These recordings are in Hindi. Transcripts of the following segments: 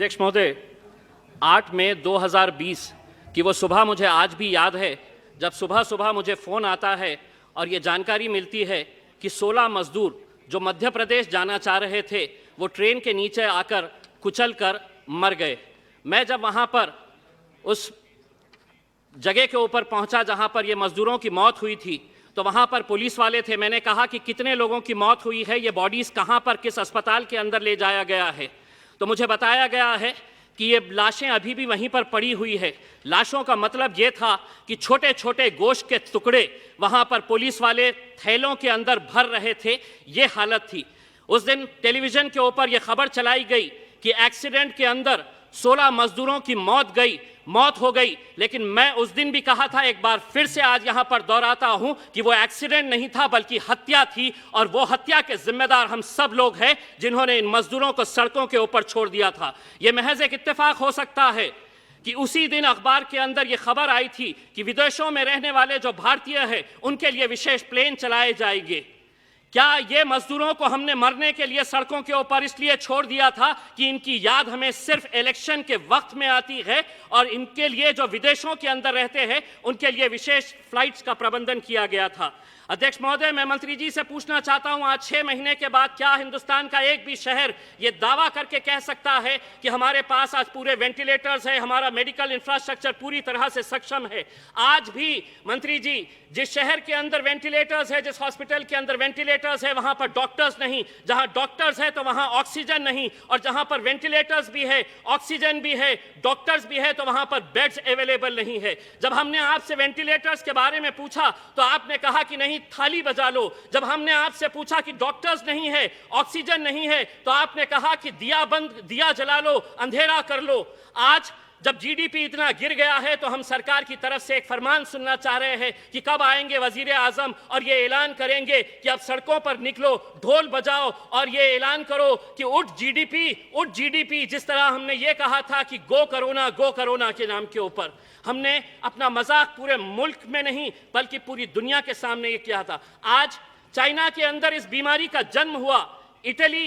अध्यक्ष महोदय, 8 मई 2020 की वो सुबह मुझे आज भी याद है, जब सुबह सुबह मुझे फ़ोन आता है और ये जानकारी मिलती है कि 16 मजदूर जो मध्य प्रदेश जाना चाह रहे थे वो ट्रेन के नीचे आकर कुचल कर मर गए। मैं जब वहाँ पर उस जगह के ऊपर पहुँचा जहाँ पर ये मजदूरों की मौत हुई थी, तो वहाँ पर पुलिस वाले थे। मैंने कहा कि कितने लोगों की मौत हुई है, ये बॉडीज़ कहाँ पर किस अस्पताल के अंदर ले जाया गया है। तो मुझे बताया गया है कि ये लाशें अभी भी वहीं पर पड़ी हुई है। लाशों का मतलब ये था कि छोटे छोटे गोश्त के टुकड़े वहाँ पर पुलिस वाले थैलों के अंदर भर रहे थे, ये हालत थी। उस दिन टेलीविज़न के ऊपर ये खबर चलाई गई कि एक्सीडेंट के अंदर 16 मजदूरों की मौत हो गई, लेकिन मैं उस दिन भी कहा था, एक बार फिर से आज यहाँ पर दोहराता हूँ कि वो एक्सीडेंट नहीं था बल्कि हत्या थी, और वो हत्या के जिम्मेदार हम सब लोग हैं जिन्होंने इन मजदूरों को सड़कों के ऊपर छोड़ दिया था। ये महज एक इत्तेफाक हो सकता है कि उसी दिन अखबार के अंदर ये खबर आई थी कि विदेशों में रहने वाले जो भारतीय हैं उनके लिए विशेष प्लेन चलाए जाएंगे। क्या ये मजदूरों को हमने मरने के लिए सड़कों के ऊपर इसलिए छोड़ दिया था कि इनकी याद हमें सिर्फ इलेक्शन के वक्त में आती है, और इनके लिए जो विदेशों के अंदर रहते हैं उनके लिए विशेष फ्लाइट्स का प्रबंधन किया गया था? अध्यक्ष महोदय, मैं मंत्री जी से पूछना चाहता हूं, आज 6 महीने के बाद क्या हिंदुस्तान का एक भी शहर ये दावा करके कह सकता है कि हमारे पास आज पूरे वेंटिलेटर्स है, हमारा मेडिकल इंफ्रास्ट्रक्चर पूरी तरह से सक्षम है? आज भी मंत्री जी, जिस शहर के अंदर वेंटिलेटर्स है, जिस हॉस्पिटल के अंदर वेंटिलेटर्स है, वहां पर डॉक्टर्स नहीं। जहां डॉक्टर्स है तो वहां ऑक्सीजन नहीं, और जहां पर वेंटिलेटर्स भी है, ऑक्सीजन भी है, डॉक्टर्स भी है, तो वहां पर बेड्स अवेलेबल नहीं है। जब हमने आपसे वेंटिलेटर्स के बारे में पूछा तो आपने कहा कि नहीं, थाली बजा लो। जब हमने आपसे पूछा कि डॉक्टर्स नहीं है, ऑक्सीजन नहीं है, तो आपने कहा कि दिया जला लो, अंधेरा कर लो। आज जब जीडीपी इतना गिर गया है तो हम सरकार की तरफ से एक फरमान सुनना चाह रहे हैं कि कब आएंगे वजीर आजम और ये ऐलान करेंगे कि अब सड़कों पर निकलो, ढोल बजाओ और ये ऐलान करो कि उठ जीडीपी, जिस तरह हमने ये कहा था कि गो कोरोना के नाम के ऊपर। हमने अपना मजाक पूरे मुल्क में नहीं बल्कि पूरी दुनिया के सामने ये किया था। आज चाइना के अंदर इस बीमारी का जन्म हुआ, इटली,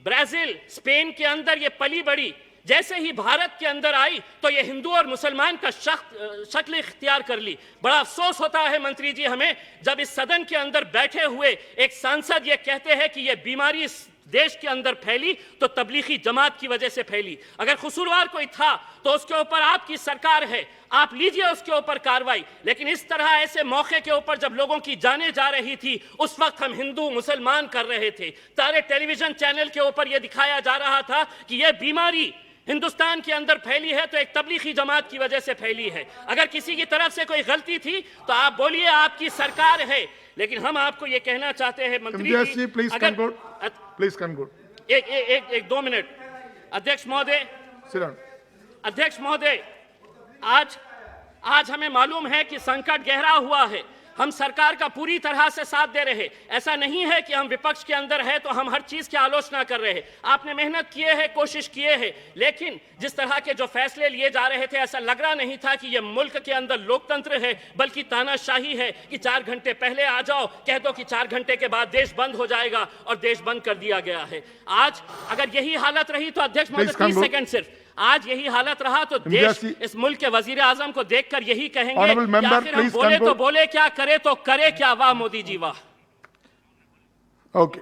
ब्राजील, स्पेन के अंदर ये पली बड़ी, जैसे ही भारत के अंदर आई तो ये हिंदू और मुसलमान का शक्ल इख्तियार कर ली। बड़ा अफसोस होता है मंत्री जी हमें, जब इस सदन के अंदर बैठे हुए एक सांसद ये कहते हैं कि ये बीमारी इस देश के अंदर फैली तो तबलीगी जमात की वजह से फैली। अगर कसूरवार कोई था तो उसके ऊपर आपकी सरकार है, आप लीजिए उसके ऊपर कार्रवाई। लेकिन इस तरह ऐसे मौके के ऊपर जब लोगों की जानें जा रही थी, उस वक्त हम हिंदू मुसलमान कर रहे थे। सारे टेलीविजन चैनल के ऊपर यह दिखाया जा रहा था कि यह बीमारी हिंदुस्तान के अंदर फैली है तो एक तबलीगी जमात की वजह से फैली है। अगर किसी की तरफ से कोई गलती थी तो आप बोलिए, आपकी सरकार है। लेकिन हम आपको ये कहना चाहते हैं मंत्री जी, प्लीज कंक्लूड। एक 2 मिनट। अध्यक्ष महोदय, आज हमें मालूम है कि संकट गहरा हुआ है। हम सरकार का पूरी तरह से साथ दे रहे हैं। ऐसा नहीं है कि हम विपक्ष के अंदर है तो हम हर चीज की आलोचना कर रहे हैं। आपने मेहनत किए है, कोशिश किए है, लेकिन जिस तरह के जो फैसले लिए जा रहे थे ऐसा लग रहा नहीं था कि ये मुल्क के अंदर लोकतंत्र है, बल्कि तानाशाही है कि 4 घंटे पहले आ जाओ, कह दो कि 4 घंटे के बाद देश बंद हो जाएगा, और देश बंद कर दिया गया है। आज अगर यही हालत रही तो अध्यक्ष महोदय 30 सेकंड सिर्फ, आज यही हालत रहा तो देश इस मुल्क के वजीर आजम को देखकर यही कहेंगे कि आखिर हम बोले तो बोले क्या, करे तो करे क्या, वाह मोदी जी वाह। ओके।